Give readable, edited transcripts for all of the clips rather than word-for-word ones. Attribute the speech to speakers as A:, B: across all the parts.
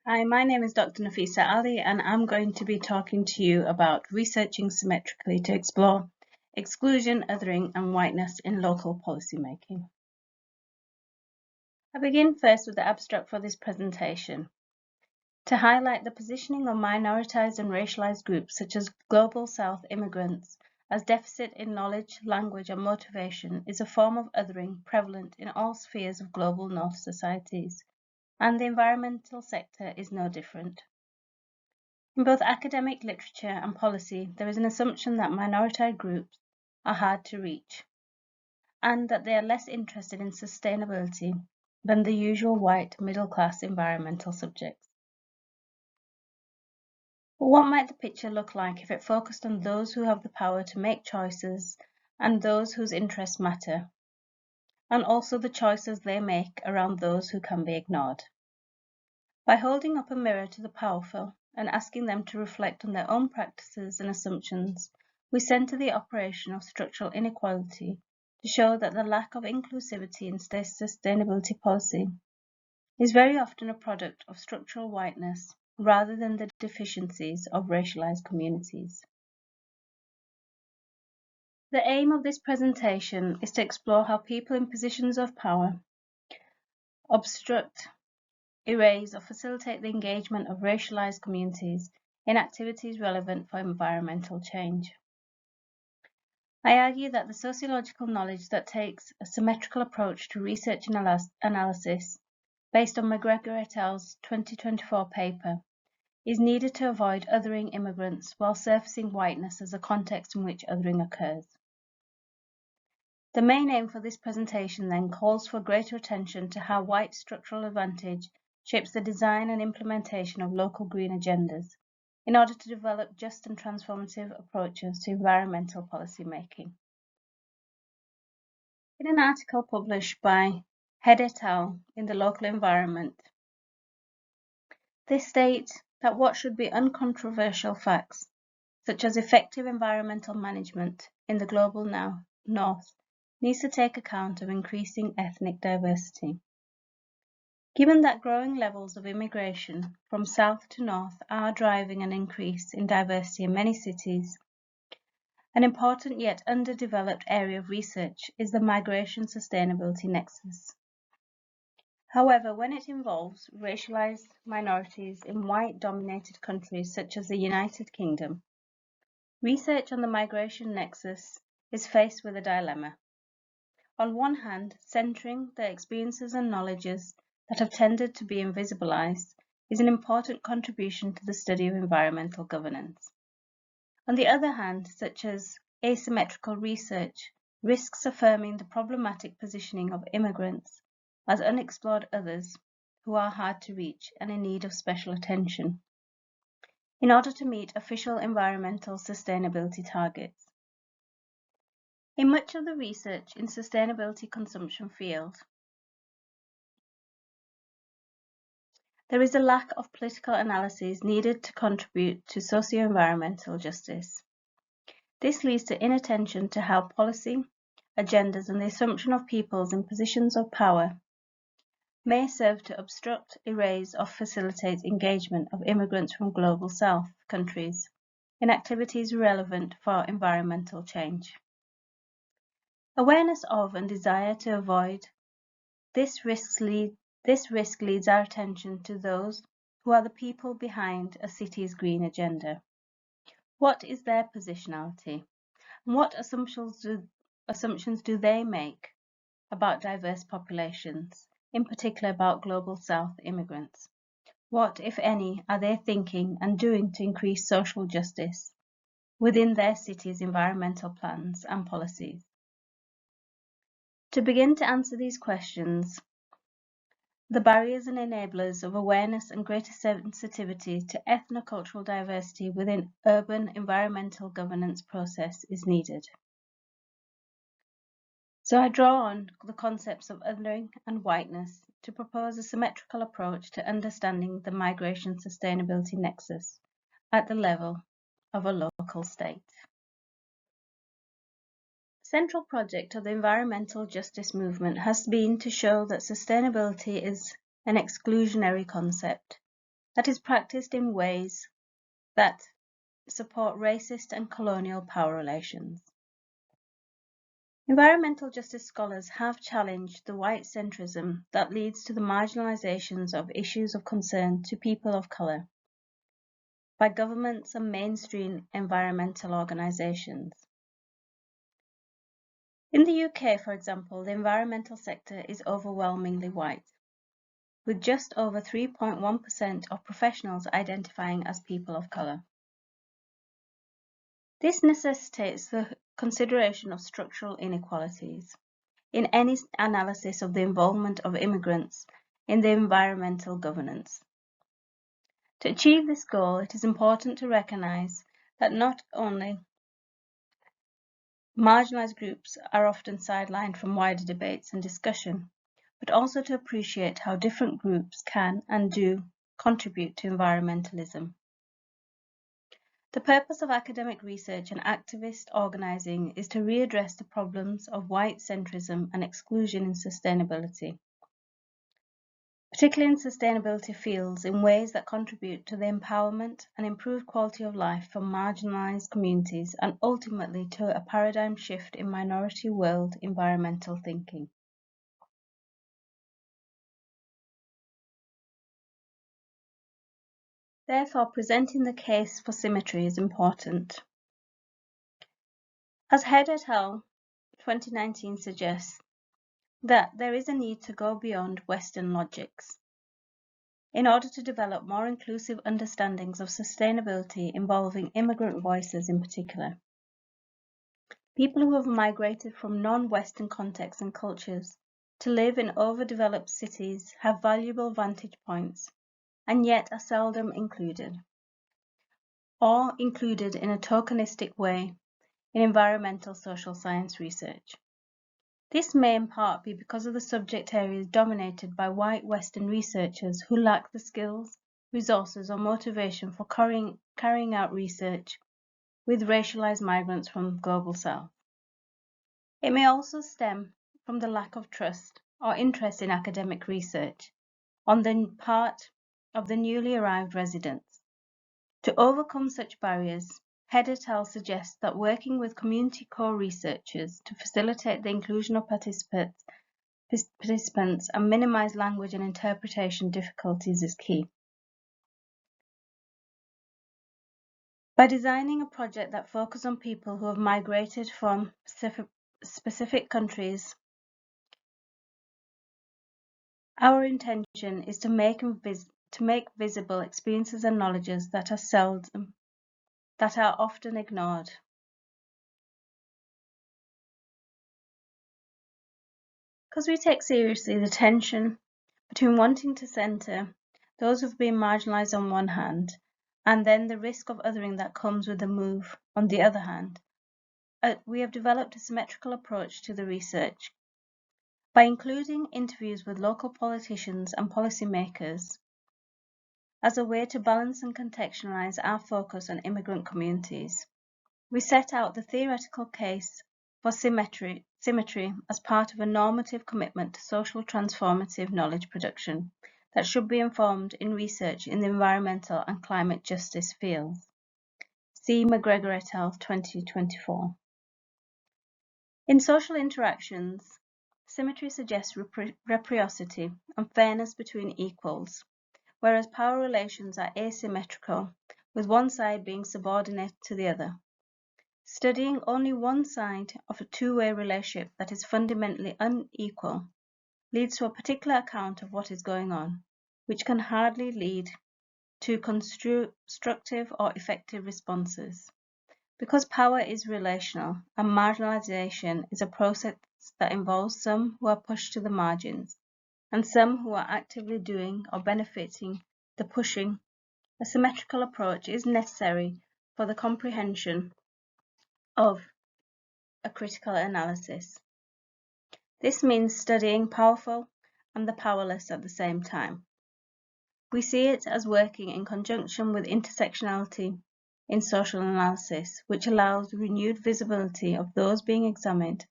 A: Hi, my name is Dr. Nafhesa Ali, and I'm going to be talking to you about researching symmetrically to explore exclusion, othering, and whiteness in local policymaking. I begin first with the abstract for this presentation to highlight the positioning of minoritized and racialized groups such as Global South immigrants as deficit in knowledge, language, and motivation is a form of othering prevalent in all spheres of global North societies, and the environmental sector is no different. In both academic literature and policy, there is an assumption that minoritized groups are hard to reach, and that they are less interested in sustainability than the usual white middle-class environmental subjects. But what might the picture look like if it focused on those who have the power to make choices and those whose interests matter, and also the choices they make around those who can be ignored? By holding up a mirror to the powerful and asking them to reflect on their own practices and assumptions, we center the operation of structural inequality to show that the lack of inclusivity in sustainability policy is very often a product of structural whiteness rather than the deficiencies of racialized communities. The aim of this presentation is to explore how people in positions of power obstruct, erase, or facilitate the engagement of racialized communities in activities relevant for environmental change. I argue that the sociological knowledge that takes a symmetrical approach to research analysis based on McGregor et al.'s 2024 paper is needed to avoid othering immigrants while surfacing whiteness as a context in which othering occurs. The main aim for this presentation then calls for greater attention to how white structural advantage shapes the design and implementation of local green agendas in order to develop just and transformative approaches to environmental policy making. In an article published by Head et al. In the Local Environment, they state that what should be uncontroversial facts, such as effective environmental management in the global North, needs to take account of increasing ethnic diversity. Given that growing levels of immigration from south to north are driving an increase in diversity in many cities, an important yet underdeveloped area of research is the migration sustainability nexus. However, when it involves racialized minorities in white-dominated countries such as the United Kingdom, research on the migration nexus is faced with a dilemma. On one hand, centering the experiences and knowledges that have tended to be invisibilized is an important contribution to the study of environmental governance. On the other hand, such as asymmetrical research risks affirming the problematic positioning of immigrants as unexplored others who are hard to reach and in need of special attention in order to meet official environmental sustainability targets. In much of the research in sustainability consumption field, there is a lack of political analyses needed to contribute to socio-environmental justice. This leads to inattention to how policy, agendas, and the assumption of peoples in positions of power may serve to obstruct, erase, or facilitate engagement of immigrants from Global South countries in activities relevant for environmental change. Awareness of and desire to avoid this risk leads our attention to those who are the people behind a city's green agenda. What is their positionality? And what assumptions do they make about diverse populations, in particular about Global South immigrants? What, if any, are they thinking and doing to increase social justice within their city's environmental plans and policies? To begin to answer these questions, the barriers and enablers of awareness and greater sensitivity to ethnocultural diversity within urban environmental governance process is needed. So I draw on the concepts of othering and whiteness to propose a symmetrical approach to understanding the migration sustainability nexus at the level of a local state. The central project of the environmental justice movement has been to show that sustainability is an exclusionary concept that is practiced in ways that support racist and colonial power relations. Environmental justice scholars have challenged the white centrism that leads to the marginalizations of issues of concern to people of colour by governments and mainstream environmental organisations. In the UK, for example, the environmental sector is overwhelmingly white, with just over 3.1% of professionals identifying as people of colour. This necessitates the consideration of structural inequalities in any analysis of the involvement of immigrants in the environmental governance. To achieve this goal, it is important to recognise that not only marginalised groups are often sidelined from wider debates and discussion, but also to appreciate how different groups can and do contribute to environmentalism. The purpose of academic research and activist organising is to readdress the problems of white centrism and exclusion in sustainability, particularly in sustainability fields, in ways that contribute to the empowerment and improved quality of life for marginalised communities and ultimately to a paradigm shift in minority world environmental thinking. Therefore, presenting the case for symmetry is important. As Head et al. 2019 suggests, that there is a need to go beyond Western logics in order to develop more inclusive understandings of sustainability involving immigrant voices in particular. People who have migrated from non-Western contexts and cultures to live in overdeveloped cities have valuable vantage points and yet are seldom included, or included in a tokenistic way in environmental social science research. This may in part be because of the subject areas dominated by white Western researchers who lack the skills, resources, or motivation for carrying out research with racialized migrants from Global South. It may also stem from the lack of trust or interest in academic research on the part of the newly arrived residents. To overcome such barriers, Head et al. Suggests that working with community core researchers to facilitate the inclusion of participants and minimize language and interpretation difficulties is key. By designing a project that focuses on people who have migrated from specific countries, our intention is to make visible experiences and knowledges that are often ignored. Because we take seriously the tension between wanting to centre those who have been marginalised on one hand, and then the risk of othering that comes with the move on the other hand, we have developed a symmetrical approach to the research. By including interviews with local politicians and policymakers as a way to balance and contextualise our focus on immigrant communities, we set out the theoretical case for symmetry as part of a normative commitment to social transformative knowledge production that should be informed in research in the environmental and climate justice fields. See McGregor et al. 2024. In social interactions, symmetry suggests reciprocity and fairness between equals, whereas power relations are asymmetrical, with one side being subordinate to the other. Studying only one side of a two-way relationship that is fundamentally unequal leads to a particular account of what is going on, which can hardly lead to constructive or effective responses. Because power is relational and marginalization is a process that involves some who are pushed to the margins and some who are actively doing or benefiting the pushing, a symmetrical approach is necessary for the comprehension of a critical analysis. This means studying powerful and the powerless at the same time. We see it as working in conjunction with intersectionality in social analysis, which allows renewed visibility of those being examined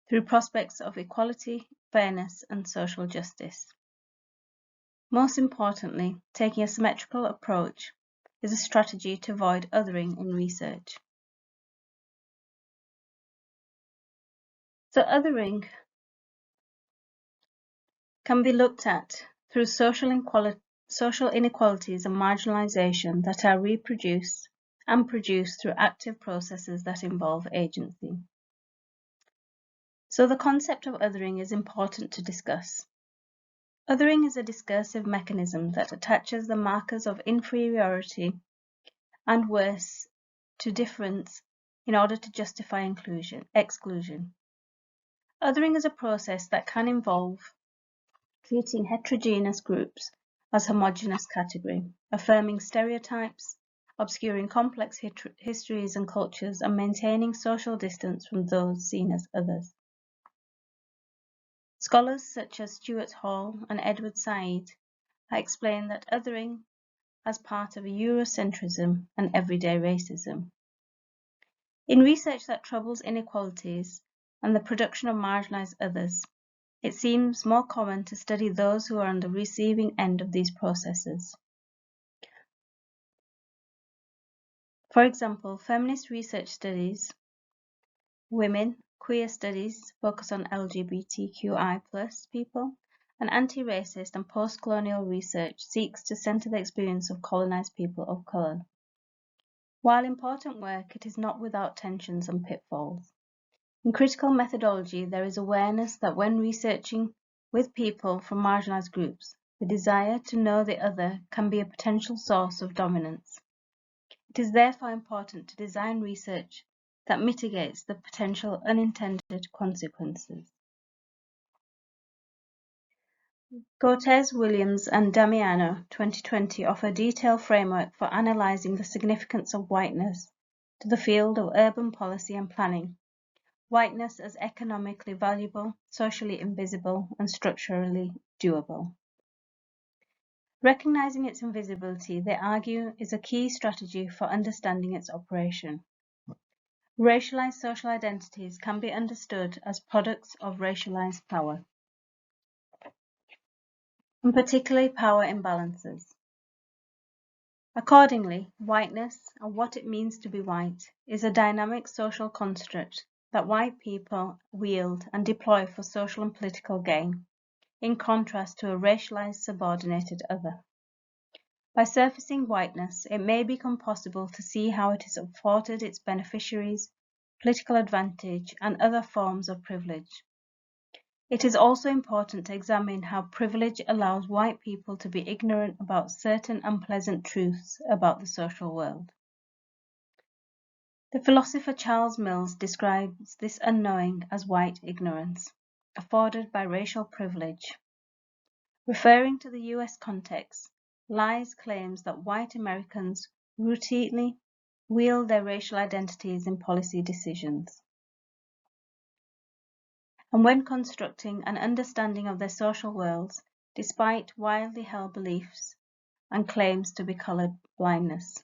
A: through prospects of equality, fairness, and social justice. Most importantly, taking a symmetrical approach is a strategy to avoid othering in research. So othering can be looked at through social inequalities and marginalization that are reproduced and produced through active processes that involve agency. So the concept of othering is important to discuss. Othering is a discursive mechanism that attaches the markers of inferiority and worse to difference in order to justify exclusion. Othering is a process that can involve treating heterogeneous groups as homogeneous category, affirming stereotypes, obscuring complex histories and cultures, and maintaining social distance from those seen as others. Scholars such as Stuart Hall and Edward Said explain that othering as part of Eurocentrism and everyday racism. In research that troubles inequalities and the production of marginalized others, it seems more common to study those who are on the receiving end of these processes. For example, feminist research studies, women, queer studies focus on LGBTQI+ people, and anti-racist and post-colonial research seeks to center the experience of colonized people of color. While important work, it is not without tensions and pitfalls. In critical methodology, there is awareness that when researching with people from marginalized groups, the desire to know the other can be a potential source of dominance. It is therefore important to design research that mitigates the potential unintended consequences. Cortez, Williams, and Damiano 2020 offer a detailed framework for analyzing the significance of whiteness to the field of urban policy and planning. Whiteness as economically valuable, socially invisible, and structurally doable. Recognizing its invisibility, they argue, is a key strategy for understanding its operation. Racialized social identities can be understood as products of racialized power, and particularly power imbalances. Accordingly, whiteness, and what it means to be white, is a dynamic social construct that white people wield and deploy for social and political gain, in contrast to a racialized subordinated other. By surfacing whiteness, it may become possible to see how it has afforded its beneficiaries political advantage and other forms of privilege. It is also important to examine how privilege allows white people to be ignorant about certain unpleasant truths about the social world. The philosopher Charles Mills describes this unknowing as white ignorance, afforded by racial privilege. Referring to the US context, Lies claims that white Americans routinely wield their racial identities in policy decisions. And when constructing an understanding of their social worlds, despite widely held beliefs and claims to be color blindness.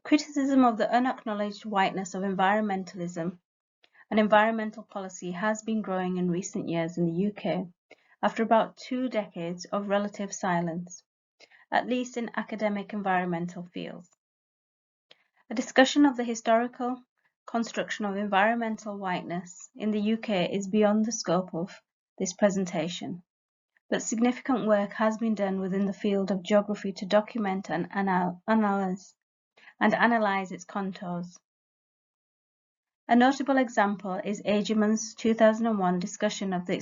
A: Criticism of the unacknowledged whiteness of environmentalism and environmental policy has been growing in recent years in the UK after about 2 decades of relative silence, at least in academic environmental fields. A discussion of the historical construction of environmental whiteness in the UK is beyond the scope of this presentation, but significant work has been done within the field of geography to document and analyze its contours. A notable example is Agerman's 2001 discussion of the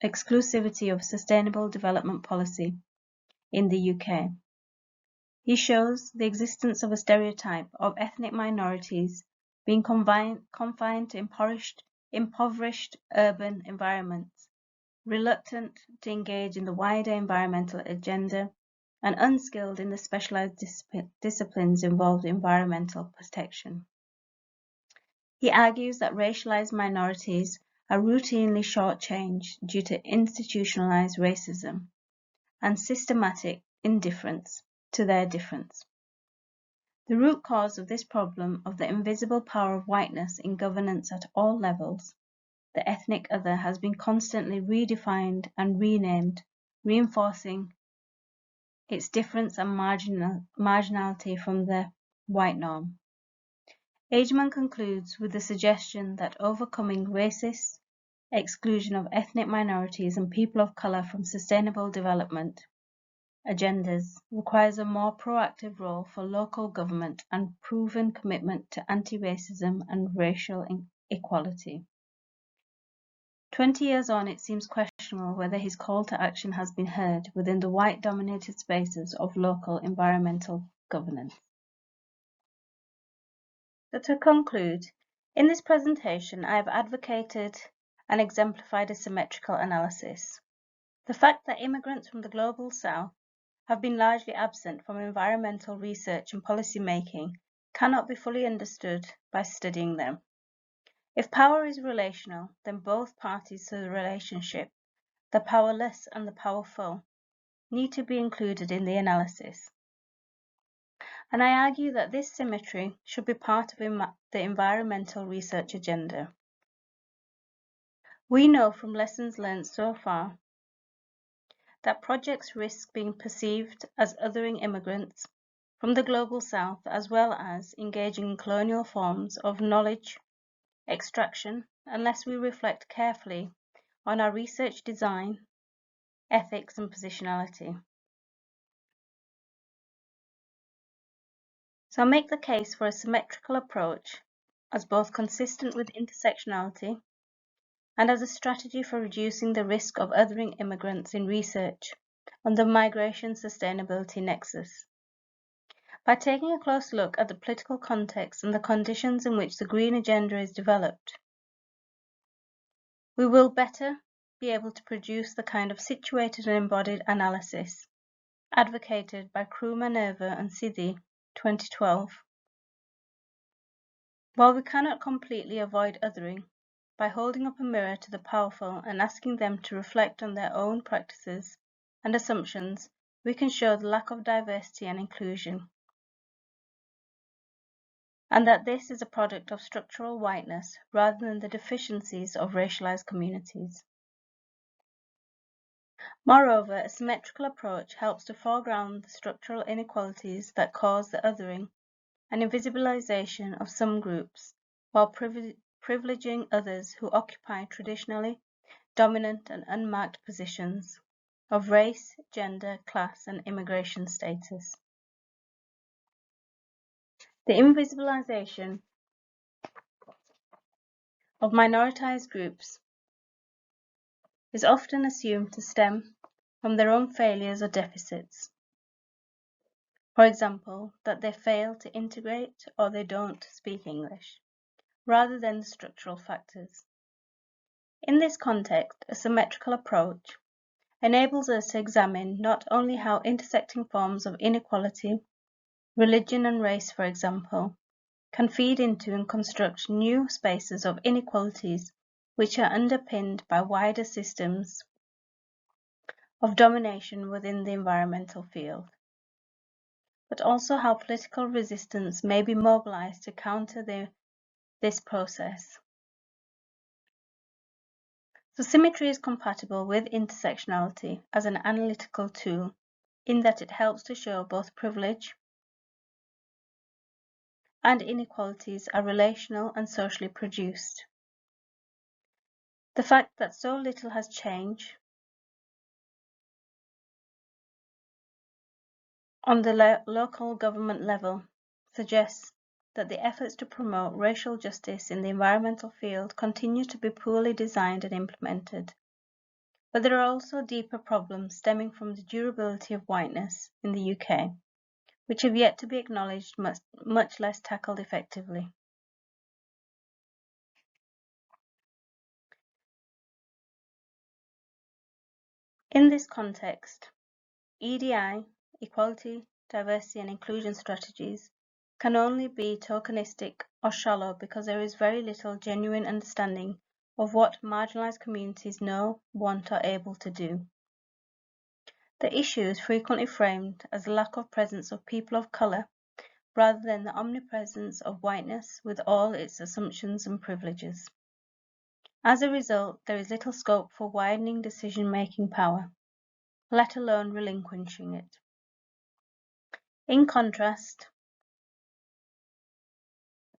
A: exclusivity of sustainable development policy in the UK. He shows the existence of a stereotype of ethnic minorities being confined to impoverished urban environments, reluctant to engage in the wider environmental agenda, and unskilled in the specialized disciplines involved in environmental protection. He argues that racialized minorities are routinely shortchanged due to institutionalized racism and systematic indifference to their difference. The root cause of this problem of the invisible power of whiteness in governance at all levels the ethnic other has been constantly redefined and renamed, reinforcing its difference and marginality from the white norm. Ageman concludes with the suggestion that overcoming racist exclusion of ethnic minorities and people of color from sustainable development agendas requires a more proactive role for local government and proven commitment to anti-racism and racial equality. 20 years on, it seems questionable whether his call to action has been heard within the white-dominated spaces of local environmental governance. So to conclude, in this presentation, I have advocated and exemplified a symmetrical analysis. The fact that immigrants from the global south have been largely absent from environmental research and policy making cannot be fully understood by studying them. If power is relational, then both parties to the relationship, the powerless and the powerful, need to be included in the analysis. And I argue that this symmetry should be part of the environmental research agenda. We know from lessons learned so far that projects risk being perceived as othering immigrants from the global south, as well as engaging in colonial forms of knowledge extraction, unless we reflect carefully on our research design, ethics, and positionality. So I make the case for a symmetrical approach as both consistent with intersectionality and as a strategy for reducing the risk of othering immigrants in research on the migration sustainability nexus. By taking a close look at the political context and the conditions in which the green agenda is developed, we will better be able to produce the kind of situated and embodied analysis advocated by Crew Minerva and Sidhi 2012. While we cannot completely avoid othering, by holding up a mirror to the powerful and asking them to reflect on their own practices and assumptions, we can show the lack of diversity and inclusion, and that this is a product of structural whiteness rather than the deficiencies of racialized communities. Moreover, a symmetrical approach helps to foreground the structural inequalities that cause the othering and invisibilization of some groups, while privileging others who occupy traditionally dominant and unmarked positions of race, gender, class, and immigration status. The invisibilization of minoritized groups is often assumed to stem from their own failures or deficits. For example, that they fail to integrate or they don't speak English, rather than the structural factors. In this context, a symmetrical approach enables us to examine not only how intersecting forms of inequality, religion and race, for example, can feed into and construct new spaces of inequalities which are underpinned by wider systems of domination within the environmental field, but also how political resistance may be mobilized to counter this process. So symmetry is compatible with intersectionality as an analytical tool in that it helps to show both privilege and inequalities are relational and socially produced. The fact that so little has changed on the local government level suggests that the efforts to promote racial justice in the environmental field continue to be poorly designed and implemented. But there are also deeper problems stemming from the durability of whiteness in the UK, which have yet to be acknowledged, much less tackled effectively. In this context, EDI, equality, diversity and inclusion strategies, can only be tokenistic or shallow because there is very little genuine understanding of what marginalized communities know, want or able to do. The issue is frequently framed as the lack of presence of people of color rather than the omnipresence of whiteness with all its assumptions and privileges. As a result, there is little scope for widening decision-making power, let alone relinquishing it. In contrast,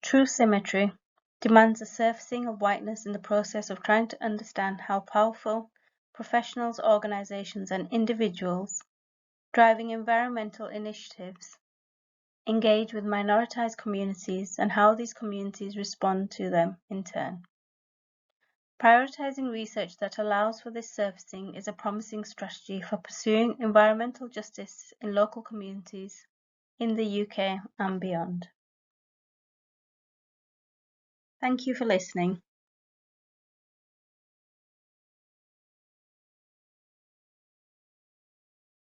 A: true symmetry demands a surfacing of whiteness in the process of trying to understand how powerful professionals, organizations, and individuals driving environmental initiatives engage with minoritized communities and how these communities respond to them in turn. Prioritizing research that allows for this surfacing is a promising strategy for pursuing environmental justice in local communities in the UK and beyond. Thank you for listening.